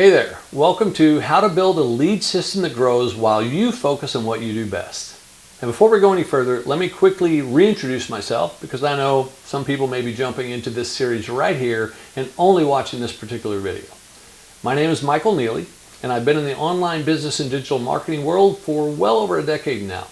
Hey there, welcome to How to Build a Lead System That Grows While You Focus on What You Do Best. And before we go any further, let me quickly reintroduce myself because I know some people may be jumping into this series right here and only watching this particular video. My name is Michael Neely and I've been in the online business and digital marketing world for well over a decade now.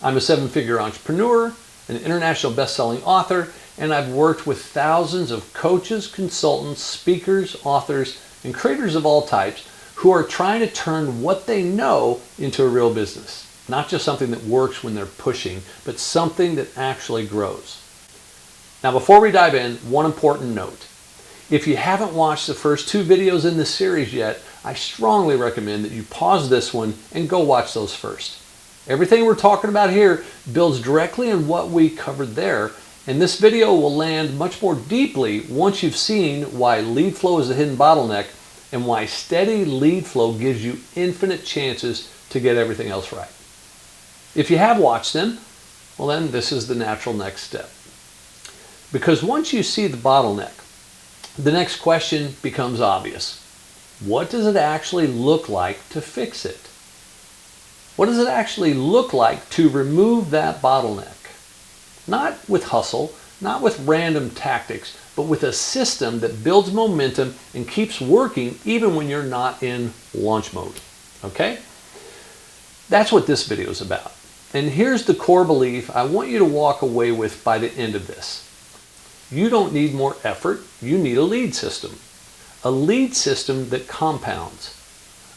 I'm a seven-figure entrepreneur, an international best-selling author, and I've worked with thousands of coaches, consultants, speakers, authors, and creators of all types who are trying to turn what they know into a real business. Not just something that works when they're pushing, but something that actually grows. Now before we dive in, one important note. If you haven't watched the first two videos in this series yet, I strongly recommend that you pause this one and go watch those first. Everything we're talking about here builds directly on what we covered there, and this video will land much more deeply once you've seen why lead flow is a hidden bottleneck and why steady lead flow gives you infinite chances to get everything else right. If you have watched them, well then this is the natural next step. Because once you see the bottleneck, the next question becomes obvious. What does it actually look like to fix it? What does it actually look like to remove that bottleneck? Not with hustle, not with random tactics, but with a system that builds momentum and keeps working even when you're not in launch mode. Okay? That's what this video is about. And here's the core belief I want you to walk away with by the end of this. You don't need more effort, you need a lead system. A lead system that compounds.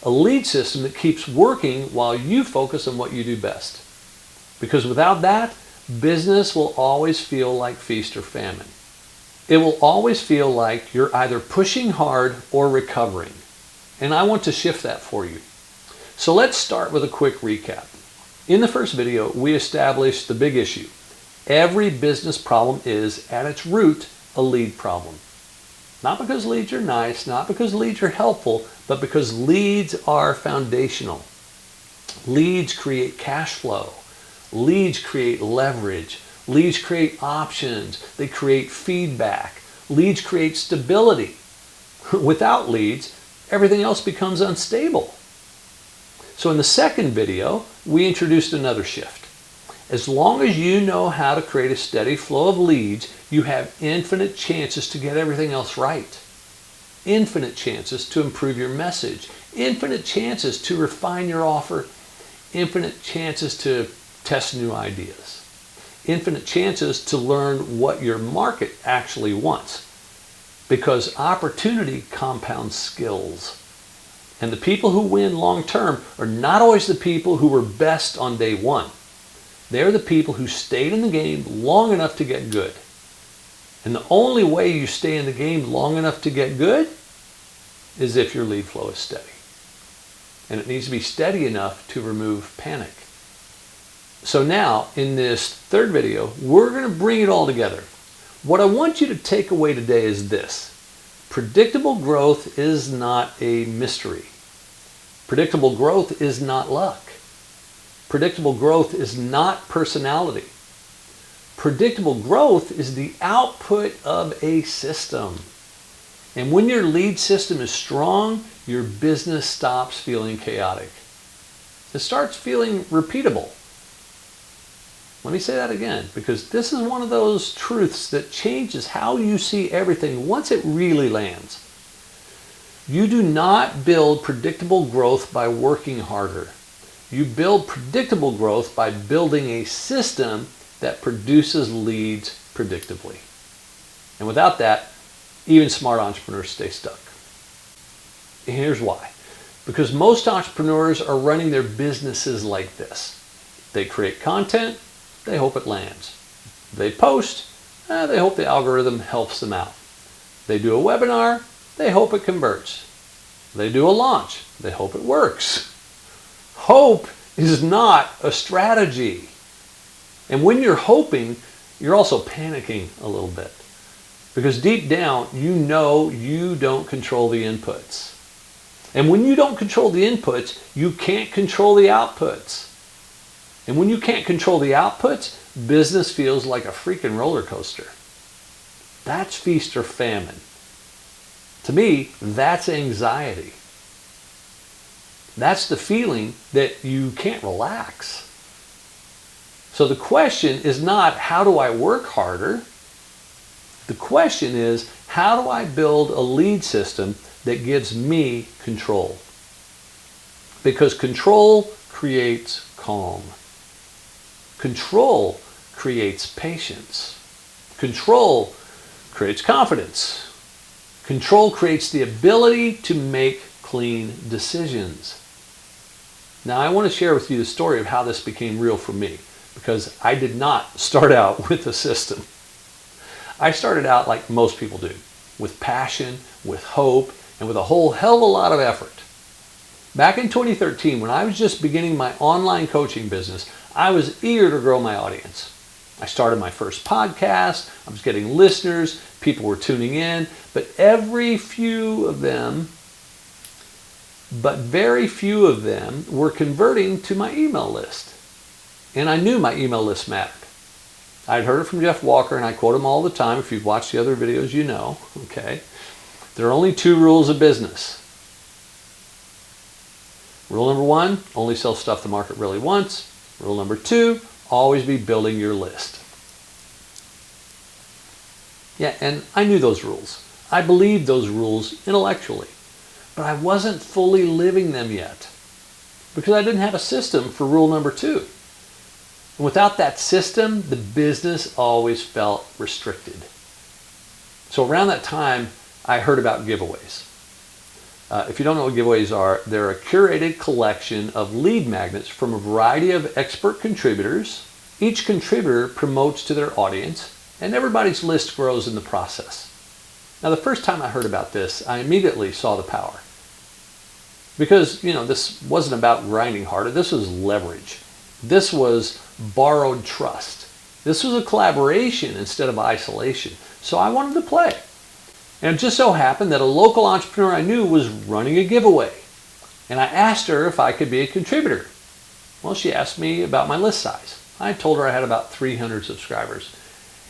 A lead system that keeps working while you focus on what you do best. Because without that, business will always feel like feast or famine. It will always feel like you're either pushing hard or recovering. And I want to shift that for you. So let's start with a quick recap. In the first video, we established the big issue. Every business problem is, at its root, a lead problem. Not because leads are nice, not because leads are helpful, but because leads are foundational. Leads create cash flow. Leads create leverage. Leads create options. They create feedback. Leads create stability. Without leads, everything else becomes unstable. So in the second video, we introduced another shift. As long as you know how to create a steady flow of leads, you have infinite chances to get everything else right. Infinite chances to improve your message. Infinite chances to refine your offer. Infinite chances to test new ideas. Infinite chances to learn what your market actually wants. Because opportunity compounds skills. And the people who win long term are not always the people who were best on day one. They're the people who stayed in the game long enough to get good. And the only way you stay in the game long enough to get good is if your lead flow is steady. And it needs to be steady enough to remove panic. So now, in this third video, we're going to bring it all together. What I want you to take away today is this. Predictable growth is not a mystery. Predictable growth is not luck. Predictable growth is not personality. Predictable growth is the output of a system. And when your lead system is strong, your business stops feeling chaotic. It starts feeling repeatable. Let me say that again, because this is one of those truths that changes how you see everything once it really lands. You do not build predictable growth by working harder. You build predictable growth by building a system that produces leads predictably. And without that, even smart entrepreneurs stay stuck. And here's why. Because most entrepreneurs are running their businesses like this. They create content, they hope it lands. They post, they hope the algorithm helps them out. They do a webinar, they hope it converts. They do a launch, they hope it works. Hope is not a strategy. And when you're hoping, you're also panicking a little bit. Because deep down, you know you don't control the inputs. And when you don't control the inputs, you can't control the outputs. And when you can't control the outputs, business feels like a freaking roller coaster. That's feast or famine. To me, that's anxiety. That's the feeling that you can't relax. So the question is not, how do I work harder? The question is, how do I build a lead system that gives me control? Because control creates calm. Control creates patience. Control creates confidence. Control creates the ability to make clean decisions. Now, I want to share with you the story of how this became real for me, because I did not start out with a system. I started out like most people do, with passion, with hope, and with a whole hell of a lot of effort. Back in 2013, when I was just beginning my online coaching business, I was eager to grow my audience. I started my first podcast, I was getting listeners, people were tuning in, but very few of them were converting to my email list. And I knew my email list mattered. I'd heard it from Jeff Walker, and I quote him all the time. If you've watched the other videos, you know, okay? There are only 2 rules of business. Rule number 1, only sell stuff the market really wants. Rule number 2, always be building your list. Yeah, and I knew those rules. I believed those rules intellectually, but I wasn't fully living them yet because I didn't have a system for rule number 2. And without that system, the business always felt restricted. So around that time, I heard about giveaways. If you don't know what giveaways are, they're a curated collection of lead magnets from a variety of expert contributors. Each contributor promotes to their audience, and everybody's list grows in the process. Now, the first time I heard about this, I immediately saw the power. Because, this wasn't about grinding harder. This was leverage. This was borrowed trust. This was a collaboration instead of isolation. So I wanted to play. And it just so happened that a local entrepreneur I knew was running a giveaway. And I asked her if I could be a contributor. Well, she asked me about my list size. I told her I had about 300 subscribers.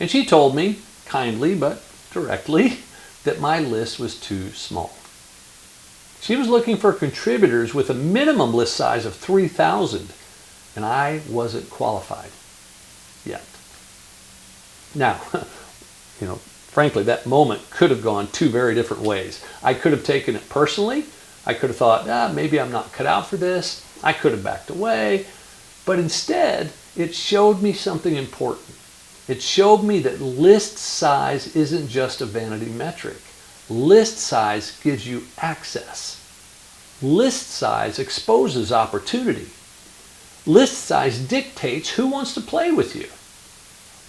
And she told me, kindly but directly, that my list was too small. She was looking for contributors with a minimum list size of 3,000, and I wasn't qualified yet. Now, frankly, that moment could have gone 2 very different ways. I could have taken it personally. I could have thought, maybe I'm not cut out for this. I could have backed away. But instead, it showed me something important. It showed me that list size isn't just a vanity metric. List size gives you access. List size exposes opportunity. List size dictates who wants to play with you.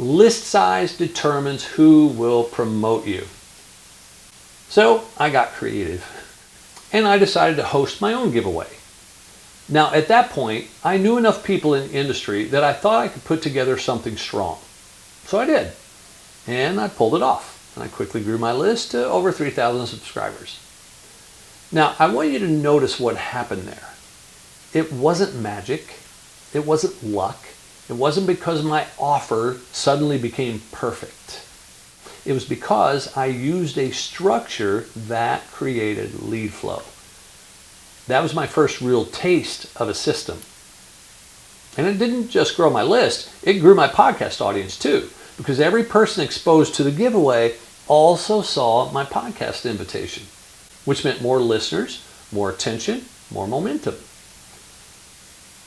List size determines who will promote you. So I got creative, and I decided to host my own giveaway. Now, at that point, I knew enough people in the industry that I thought I could put together something strong. So I did, and I pulled it off, and I quickly grew my list to over 3,000 subscribers. Now, I want you to notice what happened there. It wasn't magic. It wasn't luck. It wasn't because my offer suddenly became perfect. It was because I used a structure that created lead flow. That was my first real taste of a system. And it didn't just grow my list, it grew my podcast audience too, because every person exposed to the giveaway also saw my podcast invitation, which meant more listeners, more attention, more momentum.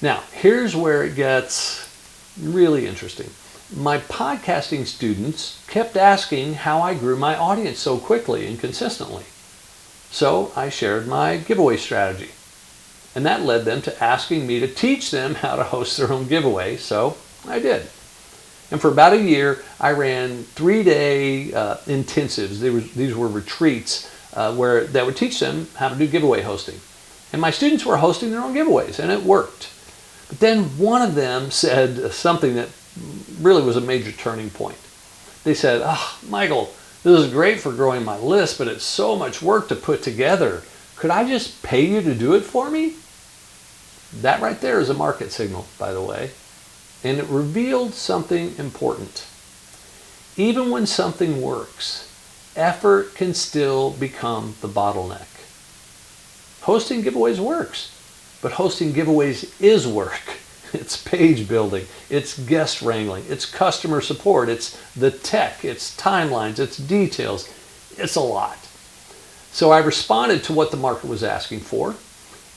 Now, here's where it gets really interesting. My podcasting students kept asking how I grew my audience so quickly and consistently. So I shared my giveaway strategy. And that led them to asking me to teach them how to host their own giveaway, so I did. And for about a year, I ran 3-day intensives. These were retreats that would teach them how to do giveaway hosting. And my students were hosting their own giveaways, and it worked. But then one of them said something that really was a major turning point. They said, Michael, this is great for growing my list, but it's so much work to put together. Could I just pay you to do it for me? That right there is a market signal, by the way. And it revealed something important. Even when something works, effort can still become the bottleneck. Hosting giveaways works. But hosting giveaways is work. It's page building, it's guest wrangling, it's customer support, it's the tech, it's timelines, it's details. It's a lot. So I responded to what the market was asking for.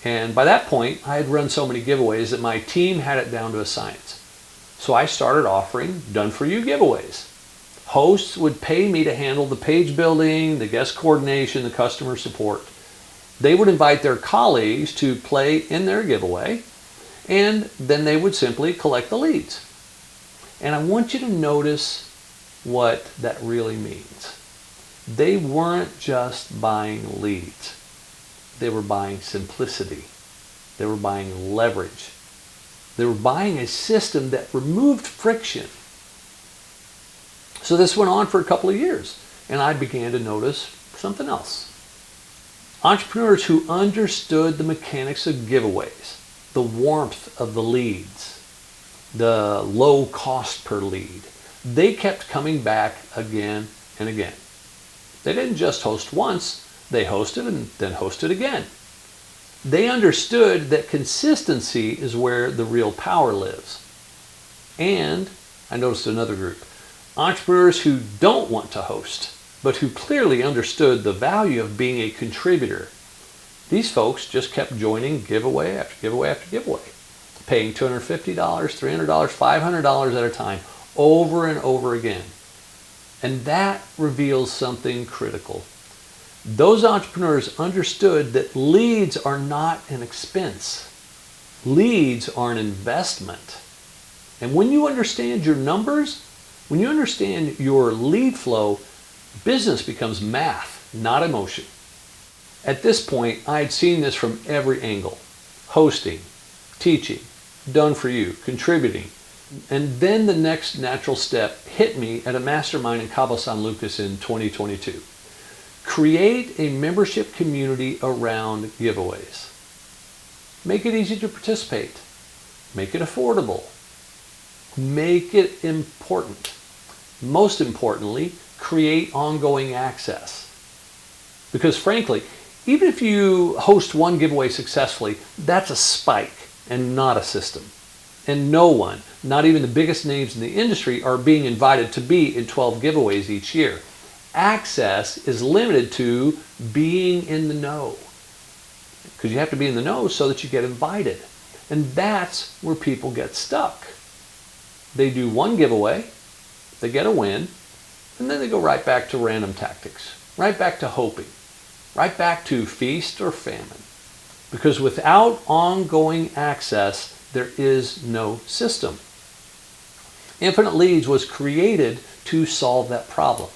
And by that point, I had run so many giveaways that my team had it down to a science. So I started offering done-for-you giveaways. Hosts would pay me to handle the page building, the guest coordination, the customer support. They would invite their colleagues to play in their giveaway, and then they would simply collect the leads. And I want you to notice what that really means. They weren't just buying leads. They were buying simplicity. They were buying leverage. They were buying a system that removed friction. So this went on for a couple of years, and I began to notice something else. Entrepreneurs who understood the mechanics of giveaways, the warmth of the leads, the low cost per lead, they kept coming back again and again. They didn't just host once, they hosted and then hosted again. They understood that consistency is where the real power lives. And I noticed another group, entrepreneurs who don't want to host, but who clearly understood the value of being a contributor. These folks just kept joining giveaway after giveaway after giveaway, paying $250, $300, $500 at a time, over and over again. And that reveals something critical. Those entrepreneurs understood that leads are not an expense. Leads are an investment. And when you understand your numbers, when you understand your lead flow, business becomes math, not emotion. At this point, I had seen this from every angle. Hosting, teaching, done for you, contributing. And then the next natural step hit me at a mastermind in Cabo San Lucas in 2022. Create a membership community around giveaways. Make it easy to participate. Make it affordable. Make it important. Most importantly, create ongoing access. Because frankly, even if you host one giveaway successfully, that's a spike and not a system. And no one, not even the biggest names in the industry, are being invited to be in 12 giveaways each year. Access is limited to being in the know. Because you have to be in the know so that you get invited. And that's where people get stuck. They do one giveaway, they get a win, and then they go right back to random tactics, right back to hoping, right back to feast or famine. Because without ongoing access, there is no system. Infinite Leads was created to solve that problem.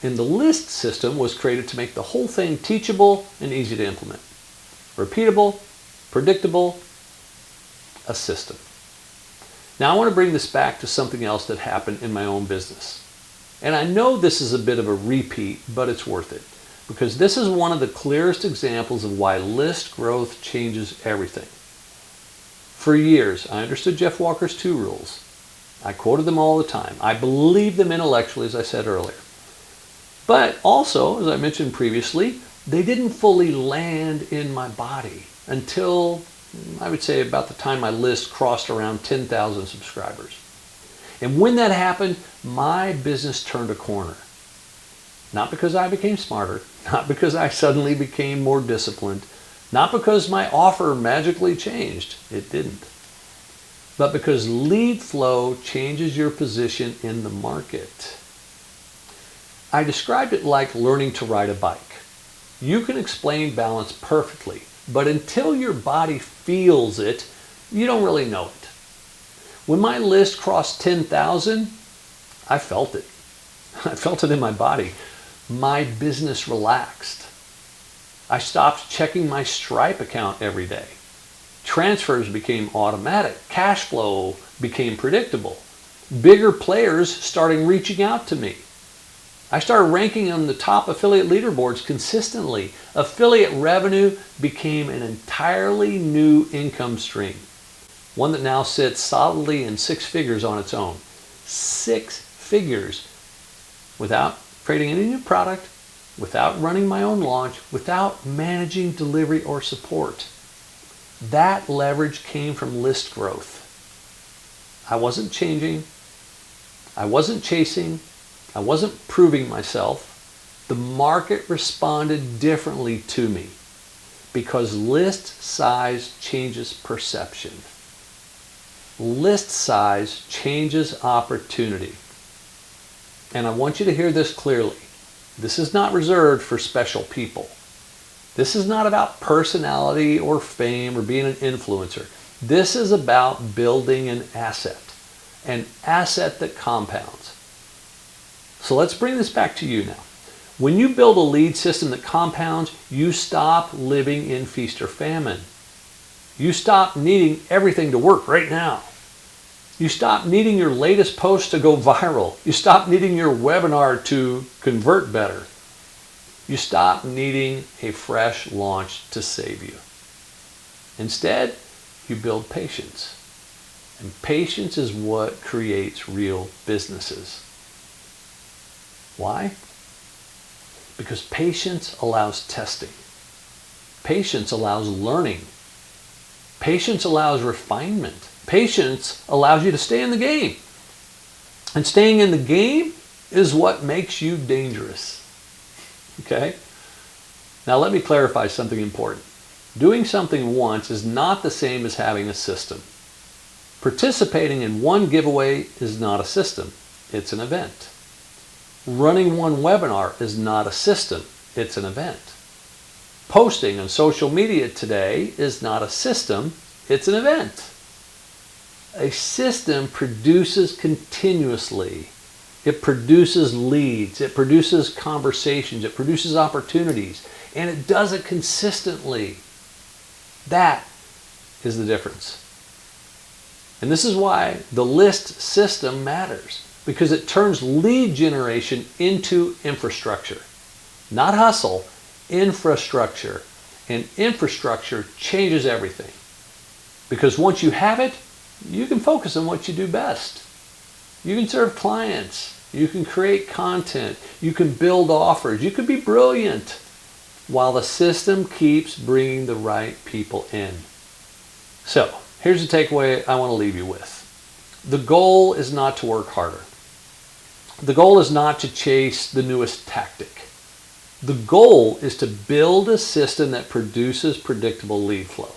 And the list system was created to make the whole thing teachable and easy to implement. Repeatable, predictable, a system. Now I want to bring this back to something else that happened in my own business. And I know this is a bit of a repeat, but it's worth it. Because this is one of the clearest examples of why list growth changes everything. For years, I understood Jeff Walker's 2 rules. I quoted them all the time. I believed them intellectually, as I said earlier. But also, as I mentioned previously, they didn't fully land in my body until, I would say, about the time my list crossed around 10,000 subscribers. And when that happened, my business turned a corner. Not because I became smarter, not because I suddenly became more disciplined, not because my offer magically changed. It didn't. But because lead flow changes your position in the market. I described it like learning to ride a bike. You can explain balance perfectly, but until your body feels it, you don't really know it. When my list crossed 10,000, I felt it. I felt it in my body. My business relaxed. I stopped checking my Stripe account every day. Transfers became automatic. Cash flow became predictable. Bigger players started reaching out to me. I started ranking on the top affiliate leaderboards consistently. Affiliate revenue became an entirely new income stream. One that now sits solidly in 6 figures on its own. 6 figures without creating any new product, without running my own launch, without managing delivery or support. That leverage came from list growth. I wasn't changing. I wasn't chasing. I wasn't proving myself. The market responded differently to me because list size changes perception. List size changes opportunity. And I want you to hear this clearly. This is not reserved for special people. This is not about personality or fame or being an influencer. This is about building an asset that compounds. So let's bring this back to you now. When you build a lead system that compounds, you stop living in feast or famine. You stop needing everything to work right now. You stop needing your latest post to go viral. You stop needing your webinar to convert better. You stop needing a fresh launch to save you. Instead, you build patience. And patience is what creates real businesses. Why? Because patience allows testing. Patience allows learning. Patience allows refinement. Patience allows you to stay in the game. And staying in the game is what makes you dangerous. Okay? Now let me clarify something important. Doing something once is not the same as having a system. Participating in one giveaway is not a system. It's an event. Running one webinar is not a system. It's an event. Posting on social media today is not a system. It's an event. A system produces continuously. It produces leads. It produces conversations. It produces opportunities. And it does it consistently. That is the difference. And this is why the list system matters. Because it turns lead generation into infrastructure. Not hustle, infrastructure. And infrastructure changes everything. Because once you have it, you can focus on what you do best. You can serve clients. You can create content. You can build offers. You can be brilliant while the system keeps bringing the right people in. So, here's the takeaway I want to leave you with. The goal is not to work harder. The goal is not to chase the newest tactic. The goal is to build a system that produces predictable lead flow.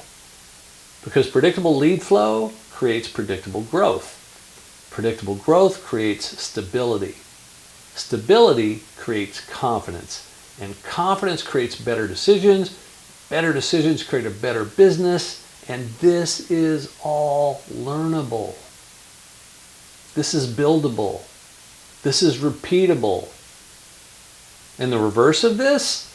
Because predictable lead flow creates predictable growth. Predictable growth creates stability. Stability creates confidence. And confidence creates better decisions. Better decisions create a better business. And this is all learnable. This is buildable. This is repeatable. And the reverse of this?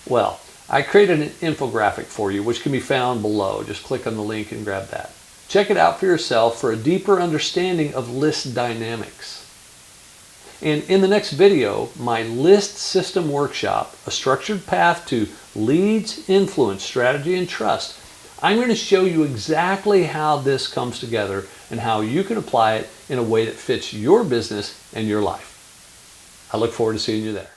Well, I created an infographic for you, which can be found below. Just click on the link and grab that. Check it out for yourself for a deeper understanding of list dynamics. And in the next video, my list system workshop, a structured path to leads, influence, strategy, and trust, I'm going to show you exactly how this comes together and how you can apply it in a way that fits your business and your life. I look forward to seeing you there.